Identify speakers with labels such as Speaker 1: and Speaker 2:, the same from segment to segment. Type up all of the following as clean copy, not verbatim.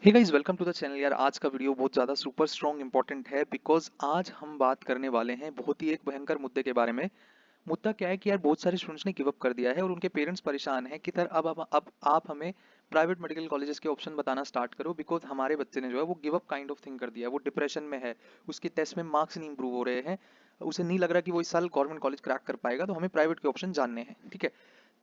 Speaker 1: Hey guys, welcome to the channel. यार आज का वीडियो बहुत ज़्यादा सुपर स्ट्रॉन्ग इंपॉर्टेंट है बिकॉज आज हम बात करने वाले हैं बहुत ही एक भयंकर मुद्दे के बारे में। मुद्दा क्या है कि यार बहुत सारे स्टूडेंट्स ने गिव अप कर दिया है और उनके पेरेंट्स परेशान हैं कि सर अब आप हमें प्राइवेट मेडिकल कॉलेजेस के ऑप्शन बताना स्टार्ट करो बिकॉज हमारे बच्चे ने जो है वो give up kind of thing कर दिया है। वो डिप्रेशन में है, उसके टेस्ट में मार्क्स नहीं इंप्रूव हो रहे हैं, उसे नहीं लग रहा कि वो इस साल गवर्नमेंट कॉलेज क्रैक कर पाएगा, तो हमें प्राइवेट के ऑप्शन जानने हैं। ठीक है,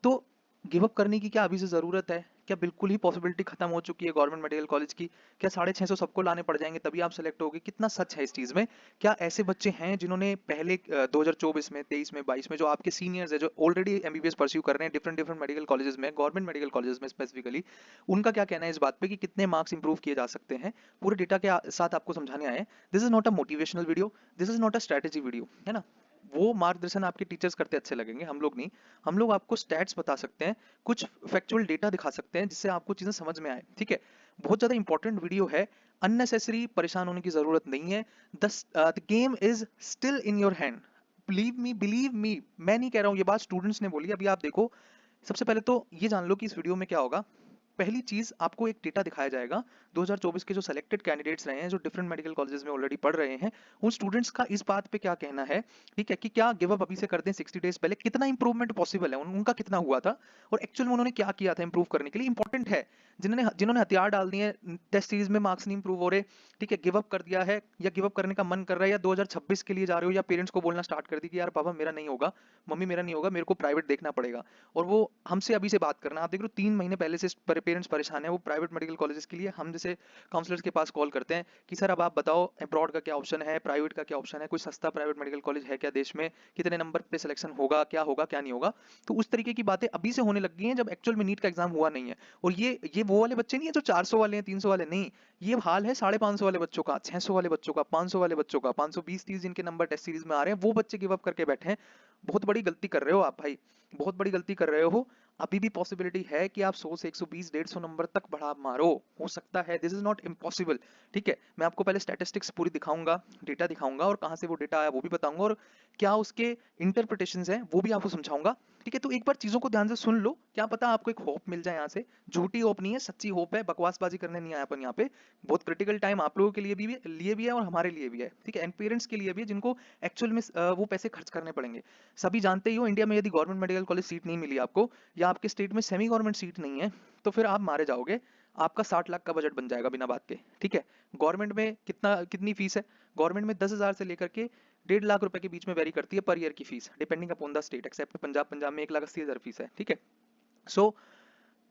Speaker 1: तो गिव अप करने की क्या अभी से ज़रूरत है? क्या बिल्कुल ही पॉसिबिलिटी खत्म हो चुकी है गवर्नमेंट मेडिकल कॉलेज की? क्या 650 सबको लाने पड़ जाएंगे तभी आप सेलेक्ट होगे? कितना सच है इस चीज़ में? क्या ऐसे बच्चे हैं जिन्होंने पहले 2024 में, 23 में, 22 में, जो आपके सीनियर्स है, जो ऑलरेडी एमबीबीएस परस्यू कर रहे हैं डिफरेंट डिफरेंट मेडिकल कॉलेजेस में, गवर्नमेंट मेडिकल कॉलेजेस में स्पेसिफिकली, उनका क्या कहना है इस बात पे कि कितने मार्क्स इंप्रूव किए जा सकते हैं? पूरे डेटा के साथ आपको समझाने आए हैं। This is not a motivational video, this is not a strategy video, है ना? वो मार्गदर्शन आपके टीचर्स करते अच्छे लगेंगे, हम लोग नहीं। हम लोग आपको स्टैट्स बता सकते हैं, कुछ फैक्चुअल डेटा दिखा सकते हैं जिससे आपको चीजें समझ में आए। ठीक है, बहुत ज्यादा इंपॉर्टेंट वीडियो है। अननेसेसरी परेशान होने की जरूरत नहीं है। The game is still in your hand. Believe me, मैं नहीं कह रहा हूँ, ये बात स्टूडेंट्स ने बोली। अभी आप देखो, सबसे पहले तो ये जान लो कि इस वीडियो में क्या होगा। पहली चीज, आपको एक डेटा दिखाया जाएगा 2024 के जो सेलेक्टेड कैंडिडेट्स रहे हैं, जो डिफरेंट मेडिकल कॉलेजेस में ऑलरेडी पढ़ रहे हैं, उन स्टूडेंट्स का इस बात पे क्या कहना है। ठीक है, कि क्या गिव अप अभी से कर दें 60 डेज पहले, कितना इंप्रूवमेंट पॉसिबल है, उनका कितना हुआ था और एक्चुअल में उन्होंने क्या किया था इंप्रूव करने के लिए। इंपॉर्टेंट है। जिन्होंने जिन्होंने हथियार डाल दिए, टेस्ट सीरीज में मार्क्स नहीं इंप्रूव हो रहे, ठीक है, गिव अप कर दिया है या गिव अप करने का मन कर रहा है, या 2026 के लिए जा रहे हो, या पेरेंट्स को बोलना स्टार्ट कर दी कि यार पापा मेरा नहीं होगा, मम्मी मेरा नहीं होगा, मेरे को प्राइवेट देखना पड़ेगा, और वो हमसे अभी से बात करना। आप देख लो 3 महीने पहले से पेरेंट्स परेशान है वो प्राइवेट मेडिकल कॉलेजेस के लिए। हम जैसे काउंसलर्स के पास कॉल करते हैं कि सर अब आप बताओ अब्रॉड का क्या ऑप्शन है, प्राइवेट का क्या ऑप्शन है, कोई सस्ता प्राइवेट मेडिकल कॉलेज है क्या देश में, कितने नंबर पे सिलेक्शन होगा क्या नहीं होगा। तो उस तरीके की बातें अभी से होने लग गई हैं जब एक्चुअल में नीट का एग्जाम हुआ नहीं है। और ये वो वाले बच्चे नहीं है जो 400 वाले हैं, 300 वाले नहीं। ये हाल है 550 वाले बच्चों का, 600 वाले बच्चों का, 500 वाले बच्चों का, 520-30 जिनके नंबर टेस्ट सीरीज में आ रहे हैं, वो बच्चे गिव अप करके बैठे हैं। बहुत बड़ी गलती कर रहे हो आप भाई, बहुत बड़ी गलती कर रहे हो। अभी भी पॉसिबिलिटी है कि आप 100 से 120, 150 नंबर तक बढ़ा मारो, हो सकता है। This is not impossible. ठीक है, मैं आपको पहले स्टैटिस्टिक्स पूरी दिखाऊंगा, डेटा दिखाऊंगा, और कहाँ से वो डेटा आया वो भी बताऊंगा, और क्या उसके इंटरप्रिटेशंस हैं वो भी आपको समझाऊंगा। ठीक है, तो एक बार चीजों को ध्यान से सुन लो, क्या पता आपको एक होप मिल जाए यहाँ से। झूठी होप नहीं है, सच्ची होप है, बकवासबाजी करने नहीं आया अपन यहाँ पे। बहुत क्रिटिकल टाइम आप लोगों के लिए भी है और हमारे लिए भी है। ठीक है, एंड पेरेंट्स के लिए भी है जिनको एक्चुअल में वो पैसे खर्च करने पड़ेंगे। सभी जानते ही हो, इंडिया में यदि गवर्नमेंट मेडिकल कॉलेज सीट नहीं मिली आपको, या आपके स्टेट में सेमी गवर्नमेंट सीट नहीं है, तो फिर आप मारे जाओगे। आपका 60 लाख का बजट बन जाएगा बिना बात के। ठीक है, गवर्नमेंट में कितनी फीस है? गवर्नमेंट में 10,000 से लेकर के 1.5 लाख रुपए के बीच में वेरी करती है पर ईयर की fees, depending upon the state, except Punjab में 1,80,000 फीस है। ठीक है, सो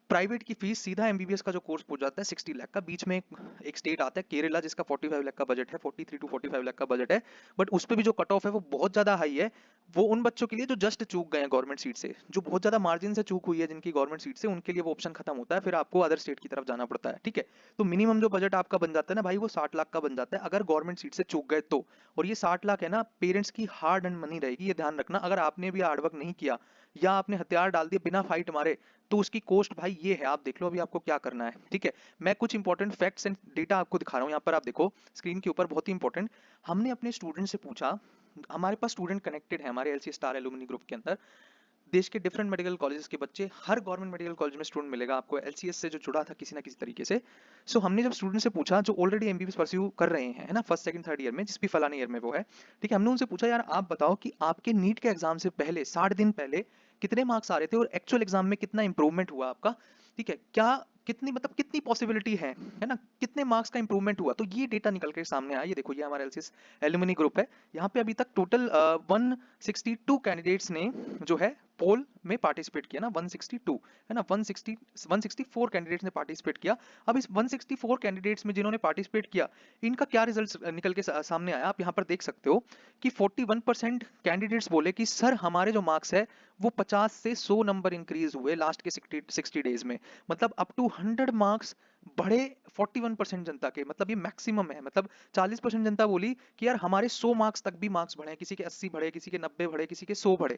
Speaker 1: प्राइवेट की फीस सीधा एमबीबीएस का जो कोर्स पहुंच जाता है 60 लाख का। बीच में एक स्टेट आता है केरला जिसका 45 लाख का बजट है, 43 to 45 लाख का बजट है, बट उस पर भी जो कट ऑफ है वो बहुत ज्यादा हाई है। वो उन बच्चों के लिए जो जस्ट चूक गए हैं गवर्नमेंट सीट से, जो बहुत ज्यादा मार्जिन से चूक हुई है जिनकी गवर्नमेंट सीट से, उनके लिए वो ऑप्शन खत्म होता है, फिर आपको अदर स्टेट की तरफ जाना पड़ता है। ठीक है, तो मिनिमम जो बजट आपका बन जाता है ना भाई, वो 60 लाख का बन जाता है अगर गवर्नमेंट सीट से चूक गए तो। और ये 60 लाख है ना, पेरेंट्स की हार्ड एंड मनी रहेगी, ये ध्यान रखना। अगर आपने भी हार्डवर्क नहीं किया या आपने हथियार डाल दिए बिना फाइट मारे, तो उसकी कोस्ट भाई ये है, आप देख लो अभी आपको क्या करना है। ठीक है, मैं कुछ इंपॉर्टेंट फैक्ट्स एंड डेटा आपको दिखा रहा हूँ यहाँ पर, आप देखो स्क्रीन के ऊपर, बहुत ही इंपॉर्टेंट। हमने अपने स्टूडेंट से पूछा, हमारे पास स्टूडेंट कनेक्टेड है हमारे एलसी स्टार एलुमनी ग्रुप के अंदर, देश के डिफरेंट मेडिकल कॉलेजेस के बच्चे, हर गवर्नमेंट मेडिकल कॉलेज में स्टूडेंट मिलेगा आपको एलसीएस से जो जुड़ा था किसी ना किसी तरीके से। सो हमने जब स्टूडेंट से पूछा जो ऑलरेडी एमबीबीएस परस्यू कर रहे हैं, है ना, फर्स्ट सेकंड थर्ड ईयर में, जिस भी फलाने ईयर में वो है, ठीक है, हमने उनसे पूछा यार आप बताओ कि आपके नीट के एग्जाम से पहले 60 दिन पहले कितने मार्क्स आ रहे थे और एक्चुअल एग्जाम में कितना इंप्रूवमेंट हुआ आपका। ठीक है, क्या कितनी मतलब कितनी पॉसिबिलिटी है ना, कितने मार्क्स का इंप्रूवमेंट हुआ। तो ये डेटा निकल के सामने आया, ये देखो, ये हमारा एलसीएस एलुमनी ग्रुप है। यहाँ पे अभी तक टोटल 162 कैंडिडेट्स ने जो है पोल में पार्टिसिपेट किया ना, 162, है ना, 164 कैंडिडेट्स ने पार्टिसिपेट किया। अब इस 164 कैंडिडेट्स में जिन्होंने पार्टिसिपेट किया, इनका क्या रिजल्ट निकल के सामने आया, आप यहाँ पर देख सकते हो कि 41% कैंडिडेट्स बोले कि सर हमारे जो मार्क्स है वो 50 से 100 नंबर इंक्रीज हुए लास्ट के 60 डेज में। मतलब अप टू 100 मार्क्स बढ़े 41% जनता के, मतलब ये मैक्सिमम है। मतलब 40% जनता बोली कि यार हमारे 100 मार्क्स तक भी मार्क्स बढ़े, किसी के 80 बढ़े, किसी के 90 बढ़े, किसी के 100 बढ़े।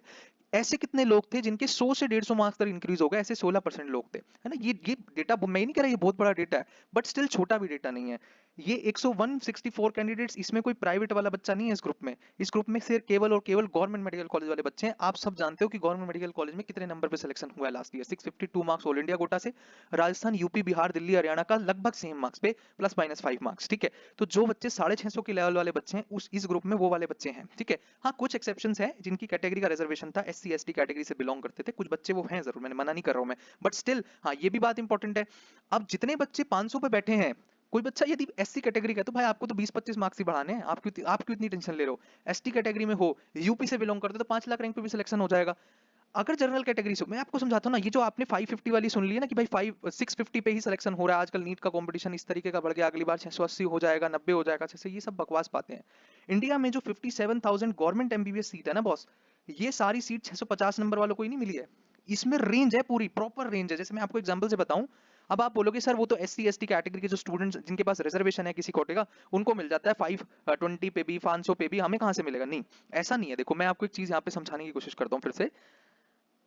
Speaker 1: ऐसे कितने लोग थे जिनके 100 से 150 मार्क्स तक इंक्रीज हो गए? ऐसे 16% लोग थे, है ना। ये डेटा मैं ही नहीं कह रहा ये बहुत बड़ा डेटा है, बट स्टिल छोटा भी डेटा नहीं है। ये 164 कैंडिडेट्स, इसमें कोई प्राइवेट वाला बच्चा नहीं है इस ग्रुप में। इस ग्रुप में सिर्फ केवल और केवल गवर्नमेंट मेडिकल कॉलेज वाले बच्चे हैं। आप सब जानते हो कि गवर्नमेंट मेडिकल कॉलेज में कितने नंबर पे सिलेक्शन हुआ है last year, 652 marks all India quota से। राजस्थान, यूपी, बिहार, दिल्ली, हरियाणा का लगभग सेम मार्क्स पे, प्लस माइनस 5 मार्क्स, ठीक है। तो जो बच्चे 650 के लेवल वाले बच्चे हैं उस इस ग्रुप में वो वाले बच्चे हैं, ठीक है। हाँ, कुछ एक्सेप्शंस हैं जिनकी कैटेगरी का रिजर्वेशन था, SC ST कैटेगरी से बिलोंग करते थे, कुछ बच्चे वो हैं जरूर, मैंने मना नहीं कर रहा हूं मैं, बट स्टिल हाँ ये भी बात इंपॉर्टेंट है। अब जितने बच्चे 500 पे बैठे हैं, कोई बच्चा यदि SC कैटेगरी का है तो भाई आपको तो 20-25 मार्क्स ही बढ़ाने हैं, आप क्यों इतनी टेंशन ले रहे हो। ST कैटेगरी में हो, यूपी से बिलोंग करते तो 5 लाख रैंक पे भी सिलेक्शन हो जाएगा। अगर जनरल कैटेगरी से, मैं आपको समझाता हूँ ना, ये जो आपने 550 वाली सुन ली है ना कि भाई 650 पे ही सिलेक्शन हो रहा है आजकल, नीट का कंपटीशन इस तरीके का बढ़ गया, अगली बार 680 हो जाएगा, 90 हो जाएगा, जैसे ये सब बकवास बातें हैं। इंडिया में जो 57,000 गवर्नमेंट MBBS सीट है ना बॉस, ये सारी सीट 650 नंबर वालों को ही नहीं मिली है। इसमें रेंज है, पूरी प्रॉपर रेंज है। जैसे मैं आपको एग्जांपल से बताऊं, अब आप बोलोगे सर वो तो SC ST कैटेगरी के जो स्टूडेंट्स जिनके पास रिजर्वेशन है किसी कोटे का, उनको मिल जाता है 520 पे भी, 500 पे भी, हमें कहां से मिलेगा। नहीं, ऐसा नहीं है। देखो मैं आपको एक चीज यहाँ पे समझाने की कोशिश करता हूँ फिर से।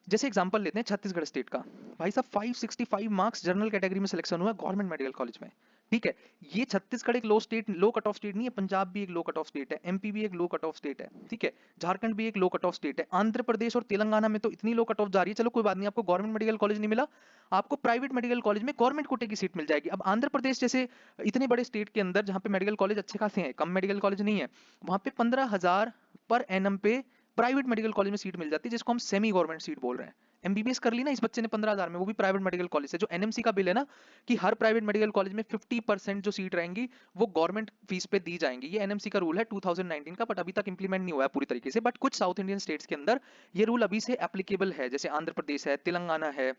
Speaker 1: जैसे एग्जांपल लेते हैं छत्तीसगढ़ स्टेट का, भाई साहब 565 मार्क्स जनरल कैटेगरी में सिलेक्शन हुआ गवर्नमेंट मेडिकल कॉलेज में, ठीक है। ये छत्तीसगढ़ एक लो कट ऑफ स्टेट नहीं है, पंजाब भी एक लो कट ऑफ स्टेट है, MP भी एक लो कट ऑफ स्टेट है, ठीक है। झारखंड भी एक लो कट ऑफ स्टेट है, आंध्र प्रदेश और तेलंगाना में तो इतनी लो कट ऑफ जा रही है। चलो कोई बात नहीं, आपको गवर्नमेंट मेडिकल कॉलेज नहीं मिला, आपको प्राइवेट मेडिकल कॉलेज में गवर्नमेंट कोटे की सीट मिल जाएगी। अब आंध्र प्रदेश जैसे इतने बड़े स्टेट के अंदर जहां पे मेडिकल कॉलेज अच्छे खासे हैं, कम मेडिकल कॉलेज नहीं है, वहां पे 15,000 पर एनम पे प्राइवेट मेडिकल कॉलेज में सीट मिल जाती है, जिसको हम सेमी गवर्नमेंट सीट बोल रहे हैं। MBBS कर ली ना इस बच्चे ने 15,000 में, वो भी प्राइवेट मेडिकल कॉलेज से। जो NMC का बिल है ना कि हर प्राइवेट मेडिकल कॉलेज में 50% जो सीट रहेंगी वो गवर्नमेंट फीस पे दी जाएंगी, ये NMC का रूल है 2019 का, बट अभी तक इंप्लीमेंट नहीं हुआ है पूरी तरीके से। बट कुछ साउथ इंडियन स्टेट्स के अंदर ये रूल अभी से एप्लीकेबल है, जैसे आंध्र प्रदेश है, तेलंगाना है,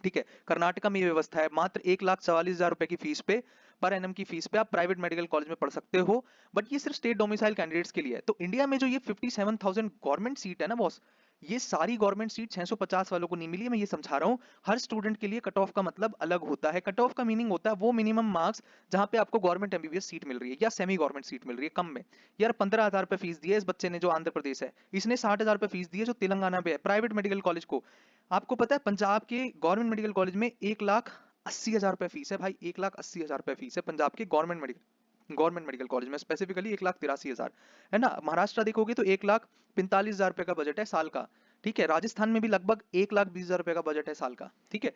Speaker 1: ठीक है। कर्नाटका में ये व्यवस्था है, मात्र 1,44,000 रुपए की फीस पे, पर एनएम की फीस पे आप प्राइवेट मेडिकल कॉलेज में पढ़ सकते हो। बट ये सिर्फ स्टेट डोमिसाइल कैंडिडेट्स के लिए है। तो इंडिया में जो ये 57,000 गवर्नमेंट सीट है ना बॉस, ये सारी गवर्नमेंट सीट 650 वालों को नहीं मिली है, मैं ये समझा रहा हूँ। हर स्टूडेंट के लिए कट ऑफ का मतलब अलग होता है। कट ऑफ का मीनिंग होता है वो मिनिमम मार्क्स जहां पे आपको गवर्नमेंट MBBS सीट मिल रही है या सेमी गवर्नमेंट सीट मिल रही है कम में। यार 15,000 रुपए फीस दी है इस बच्चे ने जो आंध्र प्रदेश है, इसने 60,000 रुपए फीस दी है जो तेलंगाना पे है प्राइवेट मेडिकल कॉलेज को। आपको पता है पंजाब के गवर्नमेंट मेडिकल कॉलेज में 1,80,000 रुपए फीस है भाई, 1,80,000 रुपए फीस है पंजाब के गवर्नमेंट मेडिकल कॉलेज में, स्पेसिफिकली 1,83,000 है ना। महाराष्ट्र देखोगे तो 1,45,000 रुपए का बजट है साल का, ठीक है। राजस्थान में भी लगभग 1,20,000 रुपए का बजट है साल का, ठीक है।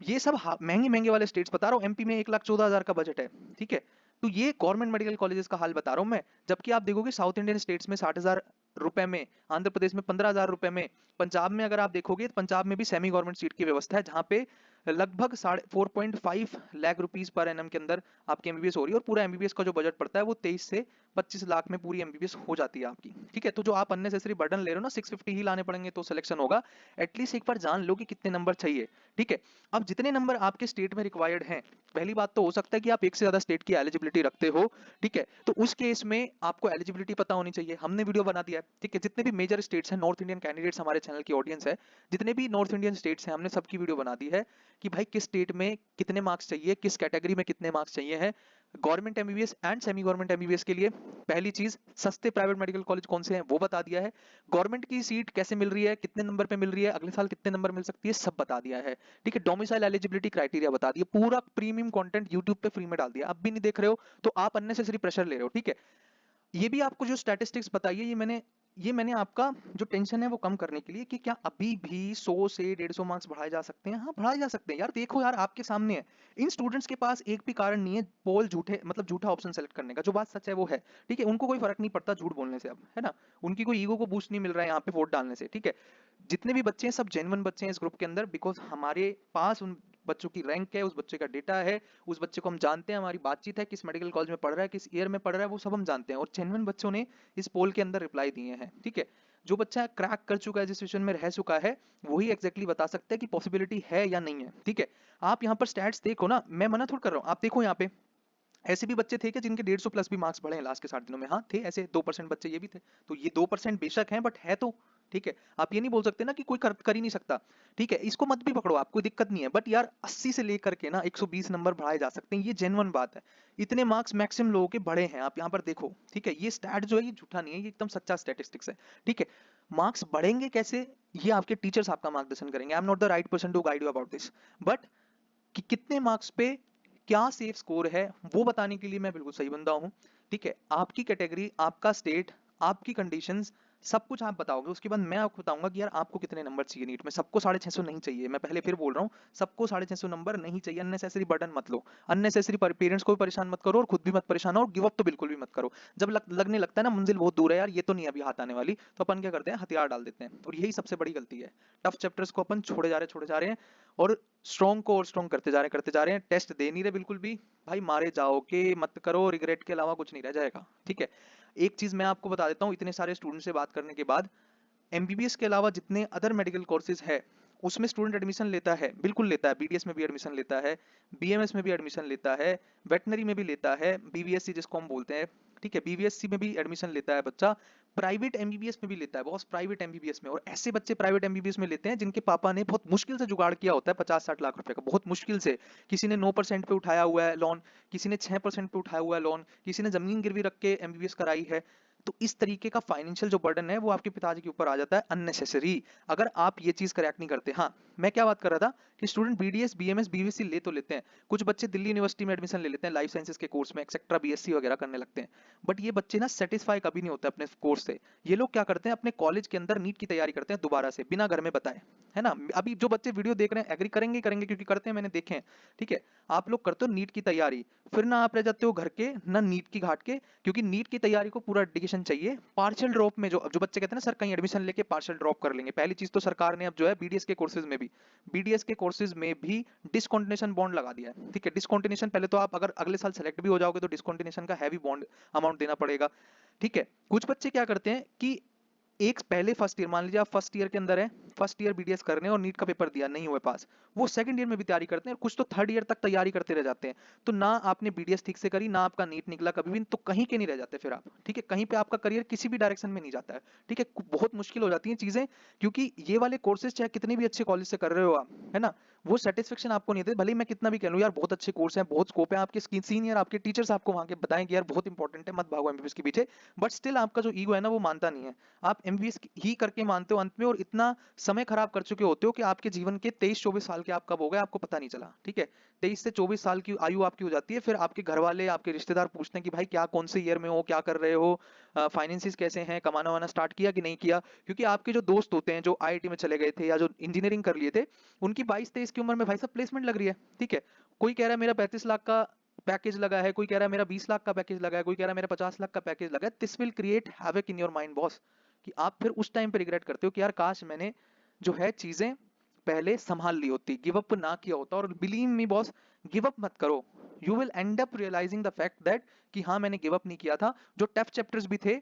Speaker 1: ये सब महंगे महंगे वाले स्टेट्स बता रहा हूँ। MP में 1,14,000 का बजट है, ठीक है। तो ये गवर्नमेंट मेडिकल कॉलेजेस का हाल बता रहा हूँ मैं। जबकि आप देखोगे साउथ इंडियन स्टेट्स में 60,000 रुपए में, आंध्र प्रदेश में 15,000 रुपए में, पंजाब में अगर आप देखोगे तो पंजाब में भी सेमी गवर्नमेंट सीट की व्यवस्था है, जहां पे लगभग 4.5 लाख रुपीस पर एनम के अंदर आपकी MBBS हो रही है। और पूरा MBBS का जो बजट पड़ता है वो 23 से 25 लाख में पूरी MBBS हो जाती है आपकी, ठीक है। तो जो आप अननेसेसरी बर्डन ले रहे हो ना, 650 ही लाने पड़ेंगे तो सिलेक्शन होगा, एटलीस्ट एक बार जान लो कि कितने नंबर चाहिए, ठीक है। अब जितने नंबर आपके स्टेट में रिक्वायर्ड हैं, पहली बात तो हो सकता है कि आप एक से ज्यादा स्टेट की एलिजिबिलिटी रखते हो, ठीक है। तो उस केस में आपको एलिजिबिलिटी पता होनी चाहिए, हमने वीडियो बना दिया है, ठीक है। जितने भी मेजर स्टेट्स हैं, नॉर्थ इंडियन कैंडिडेट्स हमारे चैनल की ऑडियंस है, जितने भी नॉर्थ इंडियन स्टेट्स हैं, हमने सबकी वीडियो बना दी है कि भाई किस स्टेट में कितने मार्क्स चाहिए, किस कैटेगरी में कितने मार्क्स चाहिए हैं government MBBS and semi government MBBS के लिए। पहली चीज, सस्ते प्राइवेट मेडिकल कॉलेज कौन से हैं वो बता दिया है, गवर्नमेंट की सीट कैसे मिल रही है, कितने नंबर पे मिल रही है, अगले साल कितने नंबर मिल सकती है, सब बता दिया है, ठीक है। डोमिसाइल एलिजिबिलिटी क्राइटेरिया बता दिया, पूरा प्रीमियम कंटेंट यूट्यूब पे फ्री में डाल दिया। अब भी नहीं देख रहे हो तो आप अननेसेसरी प्रेशर ले रहे हो, ठीक है। ये भी आपको जो स्टैटिस्टिक्स बताई है, ये मैंने आपका जो टेंशन है वो कम करने के लिए कि क्या अभी भी 100 से 150 मार्क्स बढ़ाए जा सकते हैं। हाँ बढ़ाए जा सकते हैं यार, देखो यार आपके सामने है। इन स्टूडेंट्स के पास एक भी कारण नहीं है पोल झूठे मतलब झूठा ऑप्शन सेलेक्ट करने का, जो बात सच है वो है, ठीक है। उनको कोई फर्क नहीं पड़ता झूठ बोलने से, अब है ना, उनकी कोई ईगो को बूस्ट नहीं मिल रहा है यहाँ पे वोट डालने से, ठीक है। जितने भी बच्चे हैं सब जेन्युइन बच्चे हैं इस ग्रुप के अंदर, बिकॉज हमारे पास उन बच्चों की रैंक है, उस बच्चे का डेटा है, उस बच्चे को हम जानते हैं, हमारी बातचीत है, किस मेडिकल कॉलेज में पढ़ रहा है, किस ईयर में पढ़ रहा है, वो सब हम जानते हैं। और जेन्युइन बच्चों ने इस पोल के अंदर रिप्लाई दिए हैं, ठीक है। जो बच्चा क्रैक कर चुका है, जिस सिचुएशन में रह चुका है, वही एग्जैक्टली बता सकता है कि पॉसिबिलिटी है या नहीं है, ठीक है। आप यहाँ पर स्टैट्स देखो ना, मैं मना थोड़ा कर रहा हूँ, आप देखो यहाँ पे ऐसे भी बच्चे थे कि जिनके 150 प्लस भी मार्क्स बढ़े हैं लास्ट के 60 दिनों में, हाँ थे ऐसे 2% बच्चे ये भी थे। तो ये 2% बेशक हैं, बट है तो, ठीक है। आप ये नहीं बोल सकते ना कि कोई कर ही नहीं सकता, ठीक है। इसको मत भी पकड़ो, आपको दिक्कत नहीं है, बट यार 80 से लेकर के ना 120 नंबर बढ़ाए जा सकते हैं, ये जेन्युइन बात है। इतने मार्क्स मैक्सिमम लोगों के बढ़े हैं, आप यहाँ पर देखो, ठीक है। ये स्टैट जो है ये झूठा नहीं है, ये एकदम सच्चा स्टैटिस्टिक्स है, ठीक है। मार्क्स बढ़ेंगे कैसे, ये आपके टीचर्स आपका मार्गदर्शन करेंगे। I am not the right person to guide you about this, but कि कितने मार्क्स पे क्या सेफ स्कोर है वो बताने के लिए मैं बिल्कुल सही बंदा हूँ। ठीक है, आपकी कैटेगरी, आपका स्टेट, आपकी कंडीशंस, सब कुछ आप बताओगे, उसके बाद मैं आपको बताऊंगा कि यार आपको कितने नंबर चाहिए नीट में। सबको 650 नहीं चाहिए, मैं पहले फिर बोल रहा हूँ, सबको 650 नंबर नहीं चाहिए। अननेसेसरी बर्डन मत लो, अननेसेसरी पेरेंट्स को भी परेशान मत करो और खुद भी मत परेशान हो, और गिव अप तो बिल्कुल भी मत करो। जब लगने लगता है ना मंजिल बहुत दूर है यार, ये तो नहीं अभी हाथ आने वाली, तो अपन क्या करते हैं, हथियार डाल देते हैं, और यही सबसे बड़ी गलती है। टफ चैप्टर्स को अपन छोड़े जा रहे हैं, और स्ट्रॉन्ग को और स्ट्रॉन्ग करते जा रहे हैं। टेस्ट दे नहीं रहे बिल्कुल भी, भाई मारे जाओगे मत करो, रिग्रेट के अलावा कुछ नहीं रह जाएगा। ठीक है, एक चीज मैं आपको बता देता हूँ, इतने सारे स्टूडेंट से बात करने के बाद, एमबीबीएस के अलावा जितने अदर मेडिकल कोर्सेज है उसमें स्टूडेंट एडमिशन लेता है, बिल्कुल लेता है। बीडीएस में भी एडमिशन लेता है, बीएमएस में भी एडमिशन लेता है, वेटनरी में भी लेता है, बीवीएससी जिसको हम बोलते हैं। ठीक है, बीवीएससी में भी एडमिशन लेता है बच्चा, प्राइवेट एमबीबीएस में भी लेता है बॉस, प्राइवेट एमबीबीएस में। और ऐसे बच्चे प्राइवेट एमबीबीएस में लेते हैं जिनके पापा ने बहुत मुश्किल से जुगाड़ किया होता है 50-60 लाख रुपए का, बहुत मुश्किल से। किसी ने 9% पे उठाया हुआ है लोन, किसी ने 6% पे उठाया हुआ है लोन, किसी ने जमीन गिरवी रख के एमबीबीएस कराई है। तो इस तरीके का फाइनेंशियल जो बर्डन है वो आपके पिताजी के ऊपर आ जाता है अननेसेसरी, अगर आप ये चीज करेक्ट नहीं करते। हाँ, मैं क्या बात कर रहा था कि स्टूडेंट बीडीएस बीएमएस बीवीसी ले तो लेते हैं, कुछ बच्चे दिल्ली यूनिवर्सिटी में एडमिशन ले लेते हैं लाइफ साइंसेज के कोर्स में, एक्सेट्रा बीएससी वगैरह करने लगते हैं। बट ये बच्चे ना सेटिस्फाई कभी नहीं होते अपने कोर्स से। ये लोग क्या करते हैं, अपने कॉलेज के अंदर नीट की तैयारी करते हैं दोबारा से, बिना घर में बताए, है ना। अभी जो बच्चे वीडियो देख रहे हैं एग्री करेंगे करेंगे, क्योंकि करते हैं, मैंने देखे हैं। ठीक है, आप लोग करते हो नीट की तैयारी, फिर ना आप रह जाते हो घर के, ना नीट की घाट के, क्योंकि नीट की तैयारी को पूरा डेडिकेशन चाहिए। पार्शियल ड्रॉप में जो जो बच्चे कहते हैं ना सर कहीं एडमिशन लेके पार्शियल ड्रॉप कर लेंगे, पहली चीज तो सरकार ने अब जो है बीडीएस के कोर्सेज में भी डिसकंटिन्यूएशन बॉन्ड लगा दिया है। ठीक है, डिसकंटिन्यूएशन, पहले तो आप अगर अगले साल सेलेक्ट भी हो जाओगे तो डिसकंटिन्यूएशन का हैवी बॉन्ड अमाउंट देना पड़ेगा। ठीक है, कुछ बच्चे क्या करते हैं कि एक पहले फर्स्ट ईयर, मान लीजिए आप फर्स्ट ईयर के अंदर है, फर्स्ट ईयर बीडीएस कर रहे हैं और नीट का पेपर दिया नहीं हुए पास, वो सेकंड ईयर में भी तैयारी करते हैं, और कुछ तो थर्ड ईयर तक तैयारी करते रह जाते हैं। तो ना आपने बीडीएस ठीक से करी, ना आपका नीट निकला कभी भी, तो कहीं के नहीं रह जाते फिर आप। ठीक है, कहीं पे आपका करियर किसी भी डायरेक्शन में नहीं जाता है। ठीक है, बहुत मुश्किल हो जाती है चीजें, क्योंकि ये वाले कोर्सेज चाहे कितने भी अच्छे कॉलेज से कर रहे हो आप, है ना, वो सेटिस्फेक्शन आपको नहीं देते। भले ही मैं कितना भी कह लूं यार बहुत अच्छे कोर्स हैं, बहुत स्कोप है, आपके सीनियर आपके टीचर्स आपको वहां के बताएं कि यार बहुत इंपॉर्टेंट है, मत भागो एमबीबीएस के पीछे, बट स्टिल आपका जो ईगो है ना वो मानता नहीं है। आप एमबीबीएस ही करके मानते हो अंत में, और इतना समय खराब कर चुके होते हो कि आपके जीवन के 23-24 साल के आप कब हो गए आपको पता नहीं चला। ठीक है, 23 से 24 साल की आयु आपकी हो जाती है, फिर आपके घर वाले आपके रिश्तेदार पूछते हैं कि भाई क्या, कौन से ईयर में हो, क्या कर रहे हो, फाइनेंसिस कैसे हैं, कमाना वाना स्टार्ट किया कि नहीं किया। क्योंकि आपके जो दोस्त होते हैं जो आईआईटी में चले गए थे या जो इंजीनियरिंग कर लिए थे, उनकी 22-23 की उम्र में भाई साहब प्लेसमेंट लग रही है। ठीक है, कोई कह रहा है मेरा 35 लाख का पैकेज लगा है, कोई कह रहा है मेरा 20 लाख का पैकेज लगा है, कोई कह रहा है मेरा 50 लाख का पैकेज लगा है। This will create havoc in your mind boss, कि आप फिर उस टाइम पे रिग्रेट करते हो कि यार काश मैंने जो है चीजें पहले संभाल ली होती, गिव अप ना किया होता। और believe me boss, give up मत करो, you will end up realising the fact that कि हाँ मैंने गिव अप नहीं किया था। जो टफ चैप्टर्स भी थे,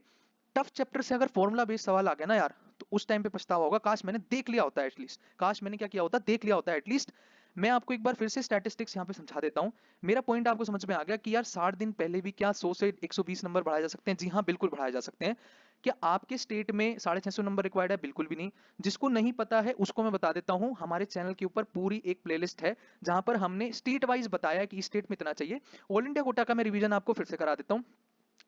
Speaker 1: टफ चैप्टर से अगर फॉर्मूला बेस्ड सवाल आ गया ना यार, तो उस टाइम पे पछतावा होगा, काश मैंने देख लिया होता एटलीस्ट, काश मैंने क्या किया होता, देख लिया होता एटलीस्ट। मैं आपको एक बार फिर से स्टैटिस्टिक्स यहाँ पे समझा देता हूँ। मेरा पॉइंट आपको समझ में आ गया कि यार 60 दिन पहले भी क्या 100 से 120 नंबर बढ़ाए जा सकते हैं? जी हाँ, बिल्कुल बढ़ाए जा सकते हैं। क्या आपके स्टेट में 650 नंबर रिक्वायर्ड है? बिल्कुल भी नहीं। जिसको नहीं पता है उसको मैं बता देता हूँ, हमारे चैनल के ऊपर पूरी एक प्लेलिस्ट है जहां पर हमने स्टेट वाइज बताया है कि स्टेट में इतना चाहिए। ऑल इंडिया कोटा का मैं रिवीजन आपको फिर से करा देता हूँ,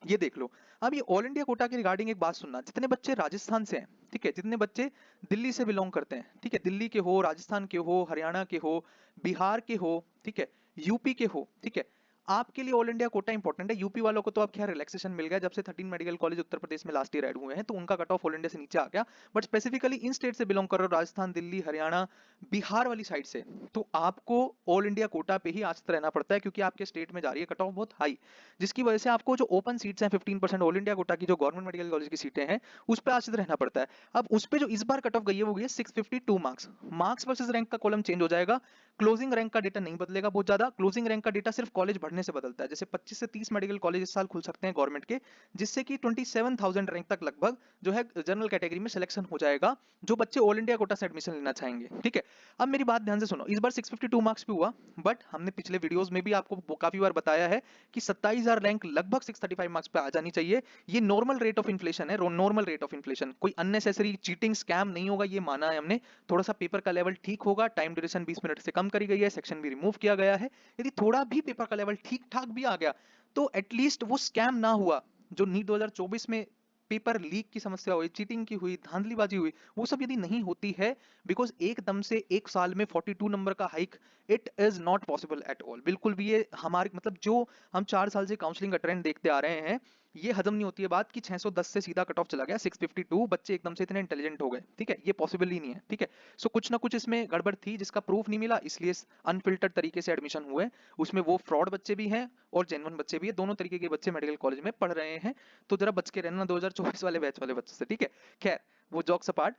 Speaker 1: ये देख लो। अब ये ऑल इंडिया कोटा के रिगार्डिंग एक बात सुनना, जितने बच्चे राजस्थान से हैं, ठीक है, जितने बच्चे दिल्ली से बिलोंग करते हैं, ठीक है, दिल्ली के हो, राजस्थान के हो, हरियाणा के हो, बिहार के हो, ठीक है, यूपी के हो, ठीक है, आपके लिए ऑल इंडिया कोटा इंपॉर्टेंट है। यूपी वालों को तो अब खैर रिलैक्सेशन मिल गया, जब से 13 मेडिकल कॉलेज उत्तर प्रदेश में लास्ट ईयर ऐड हुए हैं, तो उनका कट ऑफ ऑल इंडिया से नीचे आ गया। बट स्पेसिफिकली इन स्टेट से बिलोंग कर रहे हो, राजस्थान, दिल्ली, हरियाणा, बिहार वाली साइड से, तो आपको ऑल इंडिया कोटा पे ही आश्रित रहना पड़ता है, क्योंकि आपके स्टेट में जा रही है कट ऑफ बहुत हाई, जिसकी वजह से आपको जो ओपन सीट्स हैं 15% ऑल इंडिया कोटा की, जो गवर्नमेंट मेडिकल कॉलेज की सीटें हैं, उस पर आश्रित रहना पड़ता है। अब उस पर जो इस बार कट ऑफ गई है वो गई है 652 मार्क्स। मार्क्स वर्सेस रैंक का कॉलम चेंज हो जाएगा, क्लोजिंग रैंक का डेटा नहीं बदलेगा बहुत ज्यादा। क्लोजिंग रैंक का डेटा सिर्फ कॉलेज बढ़ने से बदलता है, जैसे 25 से 30 मेडिकल कॉलेज इस साल खुल सकते हैं गवर्नमेंट के, जिससे कि 27,000 रैंक तक लगभग जो है जनरल कैटेगरी में सिलेक्शन हो जाएगा, जो बच्चे ऑल इंडिया कोटा से एडमिशन लेना चाहेंगे। ठीक है, अब मेरी बात ध्यान से सुनो, इस बार 652 मार्क्स पे हुआ, बट हमने पिछले वीडियोस में भी आपको काफी बार बताया है कि 27,000 रैंक लगभग 635 मार्क्स पे आ जानी चाहिए। ये नॉर्मल रेट ऑफ इन्फ्लेशन है, नॉर्मल रेट ऑफ इन्फ्लेशन, कोई अननेसेसरी चीटिंग स्कैम नहीं होगा, ये माना है हमने। थोड़ा सा पेपर का लेवल ठीक होगा, टाइम ड्यूरेशन 20 मिनट से कम करी गई है, सेक्शन भी रिमूव किया गया है। यदि थोड़ा भी पेपर का लेवल ठीक ठाक भी आ गया, तो एटलीस्ट वो स्कैम ना हुआ जो नीट 2024 में पेपर लीक की समस्या हुई, चीटिंग की हुई, धांधलीबाजी हुई, वो सब यदि नहीं होती है, बिकॉज एकदम से एक साल में 42 नंबर का hike, it is not possible at all. बिल्कुल भी ये हमारे मतलब जो हम 4 साल से काउंसलिंग का ट्रेंड देखते आ रहे हैं, ये हजम नहीं होती है बात कि 610 से सीधा कट ऑफ चला गया 652, बच्चे एकदम से इतने इंटेलिजेंट हो गए। ठीक है, ये पॉसिबल ही नहीं है। ठीक है, सो कुछ ना कुछ इसमें गड़बड़ थी जिसका प्रूफ नहीं मिला, इसलिए अनफिल्टर्ड तरीके से एडमिशन हुए। उसमें वो फ्रॉड बच्चे भी हैं और जेन्युइन बच्चे भी हैं, दोनों तरीके के बच्चे मेडिकल कॉलेज में पढ़ रहे हैं। तो जरा बच के रहना 2024 वाले बैच वाले बच्चों से। ठीक है, खैर वो जॉक्स अपार्ट,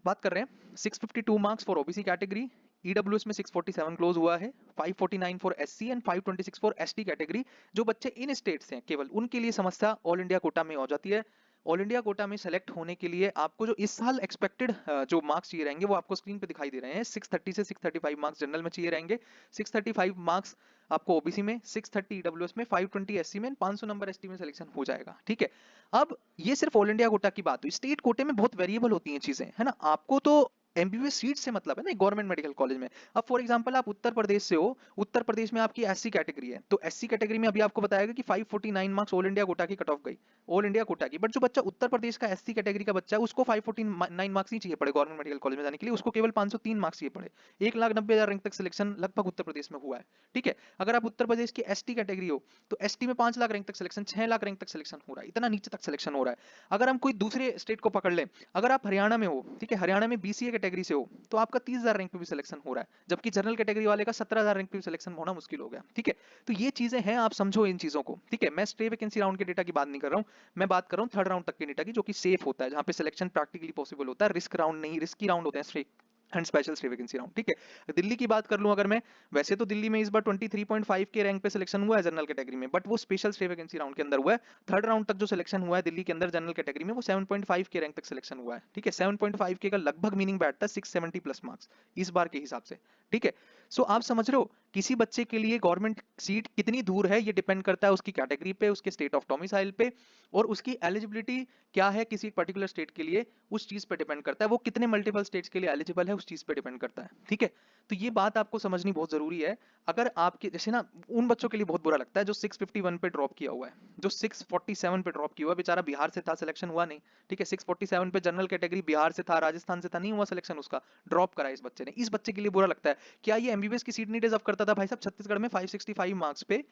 Speaker 1: बात कर रहे हैं 652 marks for OBC category, EWS में 647 क्लोज हुआ है, 549 for SC and 526 for ST category. जो बच्चे इन स्टेट्स हैं केवल उनके लिए समस्या ऑल इंडिया कोटा में हो जाती है। ऑल इंडिया कोटा में सेलेक्ट होने के लिए आपको जो इस साल एक्सपेक्टेड जो मार्क्स चाहिए रहेंगे वो आपको स्क्रीन पे दिखाई दे रहे हैं। 630 से 635 मार्क्स जनरल में चाहिए रहेंगे, 635 मार्क्स आपको ओबीसी में, 630 ईडब्ल्यूएस में, 520 एससी में, 500 नंबर एसटी में सिलेक्शन हो जाएगा। ठीक है, अब ये सिर्फ ऑल इंडिया कोटा की बात हुई, स्टेट कोटे में बहुत वेरिएबल होती हैं चीजें, है ना। आपको तो एमबीबीएस सीट से मतलब है ना गवर्नमेंट मेडिकल कॉलेज में। अब फॉर एग्जांपल आप उत्तर प्रदेश से हो, उत्तर प्रदेश में आपकी एससी कैटेगरी है, तो एससी कैटेगरी में अभी आपको बताएगा कि 549 मार्क्स ऑल इंडिया कोटा की कट ऑफ गई, ऑल इंडिया कोटा की। बट जो बच्चा उत्तर प्रदेश का एससी कैटेगरी का बच्चा है उसको 549 मार्क्स नहीं चाहिए पड़े गवर्नमेंट मेडिकल कॉलेज में जाने के लिए, उसको केवल 503 मार्क्स चाहिए पड़े। 1,90,000 रैंक तक सिलेक्शन लगभग उत्तर प्रदेश में हुआ है। ठीक है, अगर आप उत्तर प्रदेश की एसटी कैटेगरी हो तो एसटी में 5 लाख रैंक तक सिलेक्शन, 6 लाख रैंक तक सिलेक्शन हो रहा है, इतना नीचे तक सिलेक्शन हो रहा है। अगर हम कोई दूसरे स्टेट को पकड़ लें, अगर आप हरियाणा में हो, ठीक है, हरियाणा में बीसीए कैटेगरी से हो तो आपका 30,000 रैंक पे भी सिलेक्शन हो रहा है, जबकि जनरल कैटेगरी वाले का 17,000 रैंक पे भी सिलेक्शन होना मुश्किल हो गया। ठीक है, तो ये चीजें हैं, आप समझो इन चीजों को। ठीक है, मैं स्टे वैकेंसी राउंड के डेटा की बात नहीं कर रहा हूं, मैं बात कर रहा हूं थर्ड राउंड तक के डेटा की, जो कि सेफ होता है, जहां पे सिलेक्शन प्रैक्टिकली पॉसिबल होता है, रिस्क राउंड नहीं, रिस्की राउंड होते हैं and special stay vacancy round. ठीक है, दिल्ली की बात कर लूं अगर मैं, वैसे तो दिल्ली में इस बार 23.5 के रैंक पे सिलेक्शन हुआ है जनरल कैटेगरी में, बट वो स्पेशल स्टे वैकेंसी राउंड के अंदर हुआ है। थर्ड राउंड तक जो सिलेक्शन हुआ है दिल्ली के अंदर जनरल कैटेगरी में वो 7.5 के रैंक तक सिलेक्शन हुआ है। ठीक है, 7.5 के का लगभग मीनिंग बैठता है 670 प्लस मार्क्स इस बार के हिसाब से। ठीक है, सो आप समझ रहे हो किसी बच्चे के लिए गवर्नमेंट सीट कितनी दूर है, ये डिपेंड करता है उसकी कैटेगरी पे, उसके स्टेट ऑफ डोमिसाइल पे, और उसकी एलिजिबिलिटी क्या है किसी पर्टिकुलर स्टेट के लिए, उस चीज पे डिपेंड करता है। वो कितने मल्टीपल स्टेट्स के लिए एलिजिबल है उस चीज पे डिपेंड करता है। ठीक है, तो ये बात आपको समझनी बहुत जरूरी है। अगर आपके जैसे ना, उन बच्चों के लिए बहुत बुरा लगता है जो 651 पे ड्रॉप किया हुआ है, जो 647 पे ड्रॉप किया हुआ है, बेचारा बिहार से था, सिलेक्शन हुआ नहीं। ठीक है, 647 पे जनरल कैटेगरी, बिहार से था, राजस्थान से था, नहीं हुआ सिलेक्शन उसका, ड्रॉप करा इस बच्चे ने। इस बच्चे के लिए बुरा लगता है, क्या ये एमबीबीएस की सीट नहीं डिजर्व करता था भाई साहब? छत्तीसगढ़ में 565 मार्क्स पे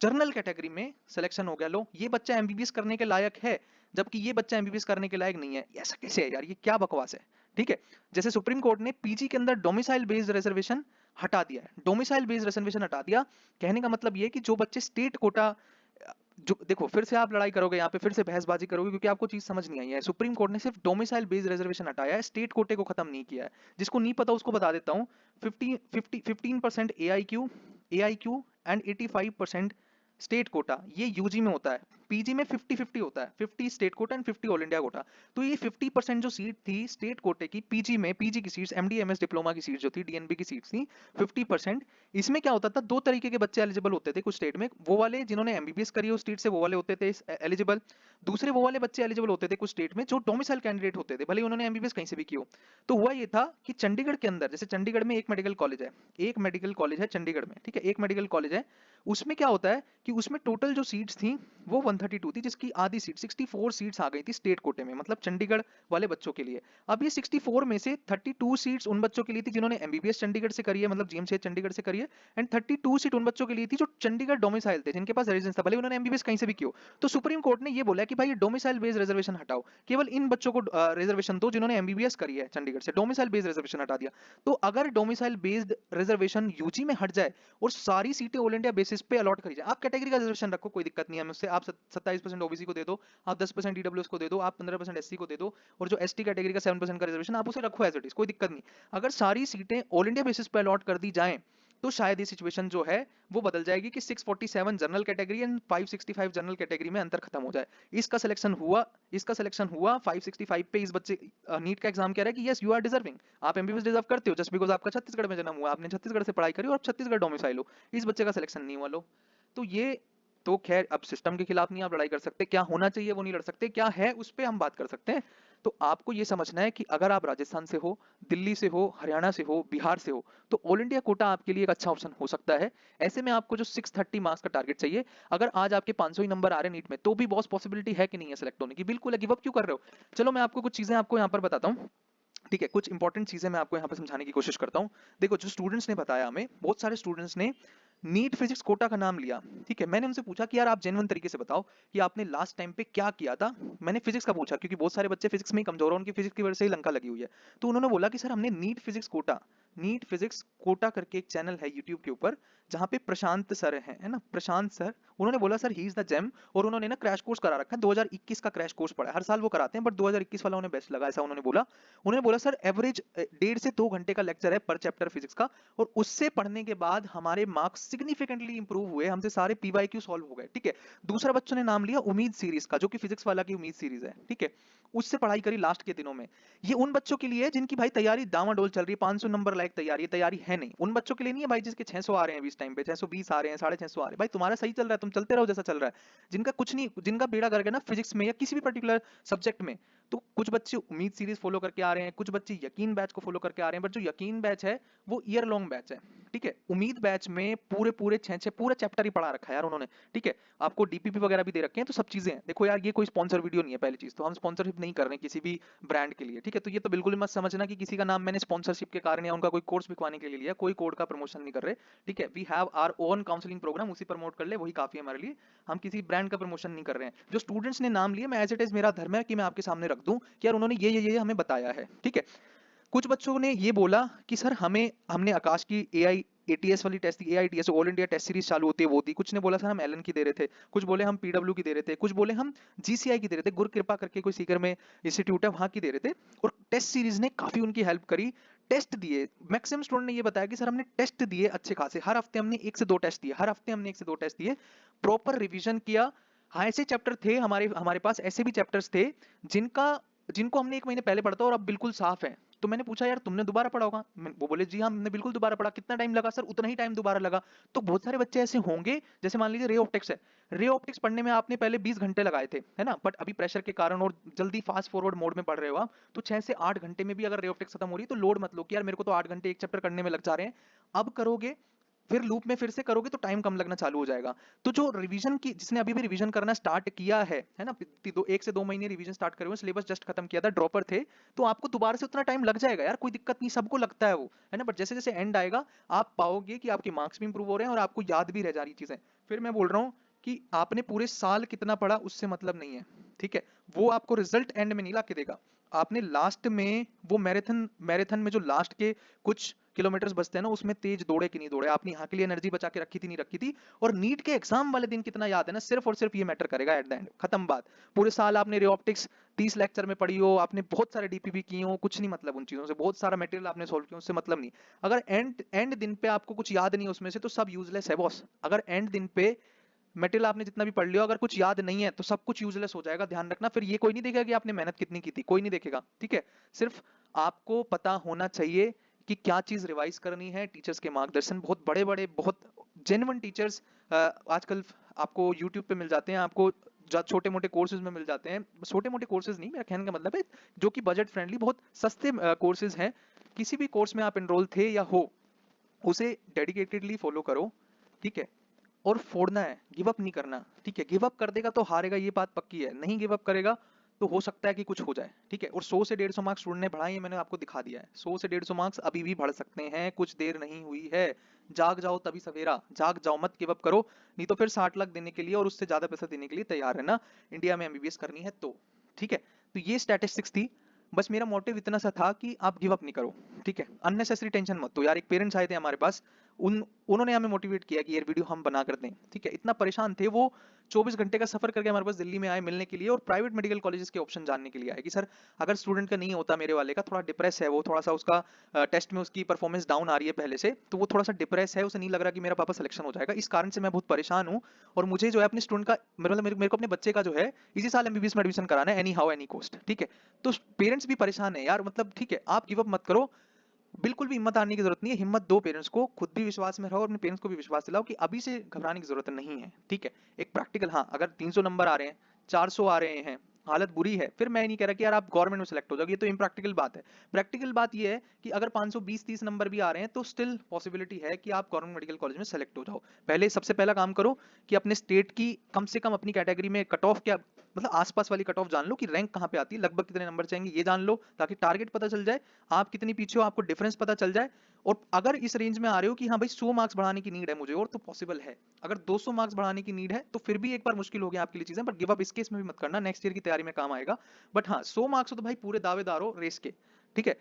Speaker 1: जनरल कैटेगरी में सिलेक्शन हो गया, लो ये बच्चा एमबीबीएस करने के लायक है, जबकि ये बच्चा एमबीबीएस करने के लायक नहीं है। ऐसा कैसे है यार, ये क्या बकवास है। ठीक है, जैसे सुप्रीम कोर्ट ने पीजी के अंदर डोमिसाइल बेस्ड रिजर्वेशन हटा दिया है, डोमिसाइल बेस्ड रिजर्वेशन हटा दिया। कहने का मतलब ये कि जो बच्चे स्टेट कोटा, जो देखो फिर से आप लड़ाई करोगे यहाँ पे, फिर से बहसबाजी करोगे, क्योंकि आपको चीज समझ नहीं आई है। सुप्रीम कोर्ट ने सिर्फ डोमिसाइल बेस्ड रिजर्वेशन हटाया है, स्टेट कोटे को खत्म नहीं किया है। जिसको नहीं पता उसको बता देता हूँ, 15% A I Q and 85% state quota, ये यूजी में होता है। पीजी में 50-50 होता है, 50 state quota and 50 all India quota. तो ये 50% जो सीट थी स्टेट कोटे की पीजी में, पीजी की सीट्स, एमडीएमएस डिप्लोमा की सीट जो थी, डीएनबी की सीट्स थी 50%। इसमें क्या होता था, दो तरीके के बच्चे एलिजिबल होते थे कुछ स्टेट में, वो वाले जिन्होंने एमबीबीएस करी उस स्टेट से, वो वाले होते थे एलिजिबल। दूसरे वो वाले बच्चे एलिजिबल होते थे कुछ स्टेट में जो डोमिसाइल कैंडिडेट होते थे, भले उन्होंने एमबीबीएस कहीं से भी की हो। तो हुआ ये था कि चंडीगढ़ के अंदर, जैसे चंडीगढ़ में एक मेडिकल कॉलेज है, एक मेडिकल कॉलेज है चंडीगढ़ में, ठीक है, एक मेडिकल कॉलेज है। उसमें क्या होता है कि उसमें टोटल जो सीट्स थी वो 132 थी, जिसकी आधी सीट 64 सीट्स आ गई थी स्टेट कोटे में, मतलब चंडीगढ़ वाले बच्चों के लिए। अब ये 64 में से 32 सीट्स उन बच्चों के लिए थी जिन्होंने एमबीबीएस चंडीगढ़ से करी है, मतलब जीएमसीएच चंडीगढ़ से करी है, एंड 32 सीट उन बच्चों के लिए थी जो चंडीगढ़ डोमिसाइल थे, जिनके पास रेजिडेंस था, भले उन्होंने एमबीबीएस कहीं से भी की हो। तो सुप्रीम कोर्ट ने ये बोला कि भाई ये डोमिसाइल बेस्ड रिजर्वेशन हटाओ, केवल इन बच्चों को रिजर्वेशन दो जिन्होंने एमबीबीएस करी है चंडीगढ़ से, डोमिसाइल बेस्ड रिजर्वेशन हटा दिया। तो अगर डोमिसाइल बेस्ड रिजर्वेशन यूजी में हट जाए और सारी सीटें ऑल इंडिया बेसिस पे अलॉट करी जाए, आप कैटेगरी का रिजर्वेशन रखो, कोई दिक्कत नहीं है मुझसे, आप 27% ओबीसी को दे दो, आप 10% ईडब्ल्यूएस को दे दो, आप 15% एससी को दे दो, और जो एसटी कैटेगरी का 7% का रिजर्वेशन आप उसे रखो एज इट इज, कोई दिक्कत नहीं। अगर सारी सीटें ऑल इंडिया बेसिस पे अलॉट कर दी जाएं तो शायद ये सिचुएशन जो है वो बदल जाएगी कि 647 general category and 565 general category में अंतर खत्म हो जाए। इसका सिलेक्शन हुआ 565 पे। इस बच्चे नीट का एग्जाम कह रहा है कि यस यू आर डिजर्विंग, आप एमबीबीएस डिजर्व करते हो जस्ट बिकॉज आपका छत्तीसगढ़ में जन्म हुआ, आपने छत्तीसगढ़ से पढ़ाई करी और छत्तीसगढ़ डोमिसाइल हो। इस बच्चे का सिलेक्शन नहीं हुआ, लो। तो ये तो खैर अब सिस्टम के खिलाफ नहीं आप लड़ाई कर सकते, क्या होना चाहिए वो नहीं लड़ सकते, क्या है उस पर हम बात कर सकते हैं। तो आपको ये समझना है कि अगर आप राजस्थान से हो, दिल्ली से हो, हरियाणा से हो, बिहार से हो, तो ऑल इंडिया कोटा आपके लिए एक अच्छा ऑप्शन हो सकता है। ऐसे में आपको जो 630 मार्क्स का टारगेट चाहिए, अगर आज आपके 500 ही नंबर आ रहे हैं नीट में, तो भी बहुत पॉसिबिलिटी है कि नहीं है सेलेक्ट होने की? बिल्कुल है, गिव अप क्यों कर रहे हो? चलो मैं आपको कुछ चीजें आपको यहाँ पर बताता हूँ। ठीक है, कुछ इंपॉर्टेंट चीजें मैं आपको यहाँ पे समझाने की कोशिश करता हूँ। देखो, जो स्टूडेंट्स ने बताया हमें, बहुत सारे स्टूडेंट्स ने नीट फिजिक्स कोटा का नाम लिया। ठीक है, मैंने उनसे पूछा कि यार आप जेन्युइन तरीके से बताओ कि आपने लास्ट टाइम पे क्या किया था। मैंने फिजिक्स का पूछा क्योंकि बहुत सारे बच्चे फिजिक्स में ही कमजोर हैं, उनकी फिजिक्स की वजह से ही लंका लगी हुई है। तो उन्होंने बोला कि सर हमने नीट फिजिक्स कोटा करके एक चैनल है यूट्यूब के ऊपर, जहाँ पे प्रशांत सर हैं, है ना, प्रशांत सर। उन्होंने बोला sir he is the gem, और उन्होंने ना क्रैश कोर्स करा रखा है, 2021 का क्रैश कोर्स पड़ा है। हर साल वो कराते हैं, बट 2021 वाला उन्हें बेस्ट लगा, ऐसा उन्होंने बोला सर एवरेज 1.5 से 2 घंटे का लेक्चर है पर चैप्टर फिजिक्स का, और उससे पढ़ने के बाद हमारे मार्क्स सिग्निफिकेंटली इंप्रूव हुए, हमसे सारे पीवाईक्यू सॉल्व हो गए। ठीक है, दूसरा बच्चों ने नाम लिया उम्मीद सीरीज का, जो कि फिजिक्स वाला की उम्मीद सीरीज है। ठीक है, उससे पढ़ाई करी लास्ट के दिनों में। ये उन बच्चों के लिए है जिनकी भाई तैयारी डामाडोल चल रही है, 500 नंबर लायक तैयारी है नहीं। उन बच्चों के लिए नहीं है भाई जिसके 600 आ रहे हैं इस टाइम पे, 620 आ रहे हैं, 650 आ रहे हैं। भाई तुम्हारा सही चल रहा है, तुम चलते रहो जैसा चल रहा है। जिनका कुछ नहीं, जिनका बेड़ा गर्क है ना फिजिक्स में या किसी भी पर्टिकुलर सब्जेक्ट में, तो कुछ बच्चे उम्मीद सीरीज फॉलो करके आ रहे हैं, कुछ बच्चे यकीन बैच को फॉलो करके आ रहे हैं। बट जो यकीन बैच है वो ईयर लॉन्ग बैच है। ठीक है, उम्मीद बैच में पूरे पूरे छह पूरा चैप्टर ही पढ़ा रखा है यार उन्होंने। ठीक है, आपको डीपीपी वगैरह भी दे रखे हैं, तो सब चीजें हैं। देखो यार, ये कोई स्पॉन्सर वीडियो नहीं है, पहली चीज तो हम स्पॉन्सरशिप नहीं कर रहे हैं किसी भी ब्रांड के लिए। ठीक है, तो ये तो बिल्कुल मत समझना कि किसी का नाम मैंने स्पॉन्सरशिप के कारण या उनका कोई कोर्स बिकवाने के लिए लिया, कोई कोड का प्रमोशन नहीं कर रहे। ठीक है, we have our own counselling programme, उसी प्रमोट कर ले, वही काफी है हमारे लिए। हम किसी ब्रांड का प्रमोशन नहीं कर रहे हैं। जो स्टूडेंट्स ने नाम लिए, मैं एज इट इज मेरा धर्म है कि मैं आपके सामने रख दूं कि यार उन्होंने ये हमें बताया है। ठीक है, कुछ बच्चों ने ये बोला कि सर हमने आकाश की एआई एटीएस वाली टेस्ट दी, AITS all India test series चालू होती है वो दी। कुछ ने बोला सर हम एलन की दे रहे थे, कुछ बोले हम पीडब्ल्यू की दे रहे थे, कुछ बोले हम जीसीआई की दे रहे थे, गुरु कृपा करके कोई सीकर में इंस्टीट्यूट है वहां की दे रहे थे। और टेस्ट सीरीज ने काफी उनकी हेल्प करी। टेस्ट दिए, मैक्सिमम स्टूडेंट ने ये बताया कि सर हमने टेस्ट दिए अच्छे खासे, हर हफ्ते हमने 1 से 2 टेस्ट दिए, हर हफ्ते हमने 1 से 2 टेस्ट दिए, प्रॉपर रिवीजन किया। हाँ, ऐसे चैप्टर थे हमारे हमारे पास, ऐसे भी चैप्टर्स थे जिनका जिनको हमने 1 महीने पहले पढ़ा था और अब बिल्कुल साफ है। तो मैंने पूछा यार तुमने दोबारा पढ़ा होगा? वो बोले जी हाँ हमने बिल्कुल दोबारा पढ़ा। कितना टाइम लगा? सर उतना ही टाइम दोबारा लगा। तो बहुत सारे बच्चे ऐसे होंगे, जैसे मान लीजिए रे ऑप्टिक्स है, रे ऑप्टिक्स पढ़ने में आपने पहले 20 घंटे लगाए थे, है ना, बट अभी प्रेशर के कारण और जल्दी फास्ट फॉरवर्ड मोड में पढ़ रहे हो आप, तो 6 से 8 घंटे में भी अगर रे ऑप्टिक्स खत्म हो रही है तो लोड मत लो कि यार मेरे को तो 8 घंटे एक चैप्टर करने में लग जा रहे हैं। अब करोगे, फिर लूप में फिर से करोगे तो टाइम कम लगना चालू हो जाएगा। तो जो रिवीजन की, जिसने अभी भी रिवीजन करना स्टार्ट किया है ना, 1 से 2 महीने रिवीजन स्टार्ट करे हुए, सिलेबस जस्ट खत्म किया था, ड्रॉपर थे, तो आपको दोबारा से उतना टाइम लग जाएगा यार, कोई दिक्कत नहीं, सबको लगता है वो, है ना। बट जैसे जैसे एंड आएगा आप पाओगे कि आपके मार्क्स भी इंप्रूव हो रहे हैं और आपको याद भी रह जा रही चीजें। फिर मैं बोल रहा हूँ कि आपने पूरे साल कितना पढ़ा उससे मतलब नहीं है। ठीक है, वो आपको रिजल्ट एंड में नहीं ला के देगा। आपने लास्ट में वो मैराथन में जो लास्ट के कुछ किलोमीटर्स बचते हैं ना, उसमें तेज दौड़े कि नहीं दौड़े, आपने यहाँ के लिए एनर्जी बचा के रखी थी नहीं रखी थी, और नीट के एग्जाम वाले दिन कितना याद है ना, सिर्फ और सिर्फ ये मैटर करेगा एट द एंड, खत्म बात। पूरे साल आपने रे ऑप्टिक्स 30 लेक्चर में पढ़ी हो, आपने बहुत सारे डीपीपी किए हो, कुछ नहीं मतलब उन चीजों से, बहुत सारा मटेरियल आपने सोल्व किया, उससे मतलब नहीं। अगर एंड एंड दिन पे आपको कुछ याद नहीं है उसमें से, तो सब यूजलेस है बॉस। अगर एंड दिन पे मटेरियल आपने जितना भी पढ़ लिया, अगर कुछ याद नहीं है तो सब कुछ यूजलेस हो जाएगा, ध्यान रखना। फिर ये कोई नहीं देखेगा कि आपने मेहनत कितनी की थी, कोई नहीं देखेगा। ठीक है, सिर्फ आपको पता होना चाहिए कि क्या चीज रिवाइज करनी है। टीचर्स के मार्गदर्शन, बहुत बड़े बड़े बहुत जेन्युइन टीचर्स आजकल आपको यूट्यूब पे मिल जाते हैं, आपको छोटे मोटे कोर्सेज में मिल जाते हैं। छोटे मोटे कोर्सेज नहीं, मेरा कहने का मतलब है जो कि बजट फ्रेंडली, बहुत सस्ते कोर्सेज हैं। किसी भी कोर्स में आप एनरोल थे या हो, उसे डेडिकेटेडली फॉलो करो। ठीक है, और फोड़ना है, गिव अप नहीं करना। ठीक है, गिव अप कर देगा तो हारेगा, ये बात पक्की है। नहीं गिव अप करेगा तो हो सकता है कि कुछ हो जाए। ठीक है, और 100 से 150 मार्क्स स्टूडेंट ने बढ़ाए, ये मैंने आपको दिखा दिया है। 100 से 150 मार्क्स अभी भी बढ़ सकते हैं, कुछ देर नहीं हुई है। जाग जाओ तभी सवेरा, जाग जाओ, मत गिव अप करो, नहीं तो फिर 60 लाख देने के लिए और उससे ज्यादा पैसा देने के लिए तैयार है ना, इंडिया में एमबीबीएस करनी है तो। ठीक है, तो ये स्टैटिस्टिक्स थी। बस मेरा मोटिव इतना सा था कि आप गिव अप नहीं करो। ठीक है, अननेसेसरी टेंशन मत। तो यार एक पेरेंट्स आए थे हमारे पास, उन्होंने हमें मोटिवेट किया कि यार वीडियो हम बना कर दें। ठीक है, इतना परेशान थे वो, 24 घंटे का सफर करके हमारे पास दिल्ली में आए मिलने के लिए, और प्राइवेट मेडिकल कॉलेजेस के ऑप्शन जानने के लिए आए कि सर अगर स्टूडेंट का नहीं होता, मेरे वाले का थोड़ा डिप्रेस है, वो थोड़ा सा उसका टेस्ट में उसकी परफॉर्मेंस डाउन आ रही है पहले से, तो वो थोड़ा सा डिप्रेस है, उसे नहीं लग रहा कि मेरा पापा सिलेक्शन हो जाएगा, इस कारण से मैं बहुत परेशान हूँ। और मुझे जो है अपने स्टूडेंट का, मतलब मेरे को अपने बच्चे का जो है इसी साल एमबीबीएस में एडमिशन कराना है, एनी हाउ एनी कॉस्ट। ठीक है, तो पेरेंट्स भी परेशान है यार, मतलब ठीक है, आप गिव अप मत करो, बिल्कुल भी हिम्मत हारने की जरूरत नहीं है। हिम्मत दो पेरेंट्स को, खुद भी विश्वास में रहो और अपने पेरेंट्स को भी विश्वास दिलाओ कि अभी से घबराने की जरूरत नहीं है। ठीक है, एक प्रैक्टिकल, हाँ अगर 300 नंबर आ रहे हैं, 400 आ रहे हैं, हालत बुरी है, फिर मैं नहीं कह रहा कि यार आप गवर्नमेंट में सेलेक्ट हो जाओगे, ये तो इम्प्रैक्टिकल बात है। प्रैक्टिकल बात ये है कि अगर 520-30 नंबर भी आ रहे हैं तो स्टिल पॉसिबिलिटी है कि आप गवर्नमेंट मेडिकल कॉलेज में सेलेक्ट हो जाओ। पहले सबसे पहला काम करो कि अपने स्टेट की कम से कम अपनी कैटेगरी में कट ऑफ क्या, मतलब आसपास वाली कट ऑफ जान लो कि रैंक कहाँ पे आती है, लगभग कितने नंबर चाहिए ये जान लो, ताकि टारगेट पता चल जाए, आप कितनी पीछे हो आपको डिफरेंस पता चल जाए। और अगर इस रेंज में आ रहे हो कि हाँ भाई 100 मार्क्स बढ़ाने की नीड है मुझे और, तो पॉसिबल है। अगर 200 मार्क्स बढ़ाने की नीड है तो फिर भी एक बार मुश्किल हो गया आपके लिए चीजें, बट गिव अप इस केस में भी मत करना, नेक्स्ट ईयर की तैयारी में काम आएगा। बट हाँ 100 मार्क्स हो तो भाई पूरे दावेदार हो रेस के, ठीक है।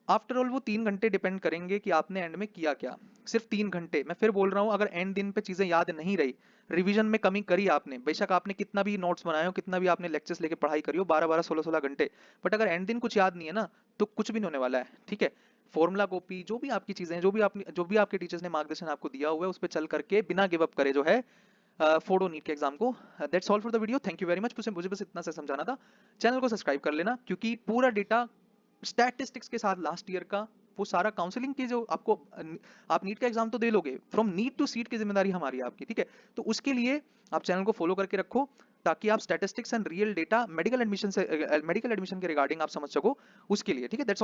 Speaker 1: आफ्टर ऑल वो 3 घंटे डिपेंड करेंगे कि आपने एंड में किया क्या, सिर्फ 3 घंटे। मैं फिर बोल रहा हूँ, अगर एंड दिन पे चीजें याद नहीं रही, रिवीजन में कमी करी आपने, बेशक आपने कितना भी नोट्स बनाए हो, कितना भी आपने लेक्चर्स लेके पढ़ाई करी हो, 12-12 16-16 घंटे, बट अगर एंड दिन कुछ याद नहीं है ना, तो कुछ भी नहीं होने वाला है, ठीक है। फॉर्मूला कॉपी, जो भी आपकी चीजें हैं, जो भी आपके टीचर्स ने मार्गदर्शन आपको दिया हुआ है, उस पर चल करके बिना गिव अप करे जो है फोड़ो नीट के एग्जाम को। That's all for the video, thank you very much. मुझे बस इतना से समझाना था। चैनल को सब्सक्राइब कर लेना, क्योंकि पूरा डेटा स्टैटिस्टिक्स के साथ लास्ट ईयर का वो सारा काउंसलिंग की जो आपको, आप नीट का एग्जाम तो दे लोगे, फ्रॉम नीट टू सीट की जिम्मेदारी हमारी है आपकी, ठीक है। तो उसके लिए आप चैनल को फॉलो करके रखो, ताकि आप statistics and real data medical admission के रिगार्डिंग आप समझ सको, उसके लिए, ठीक है। That's all.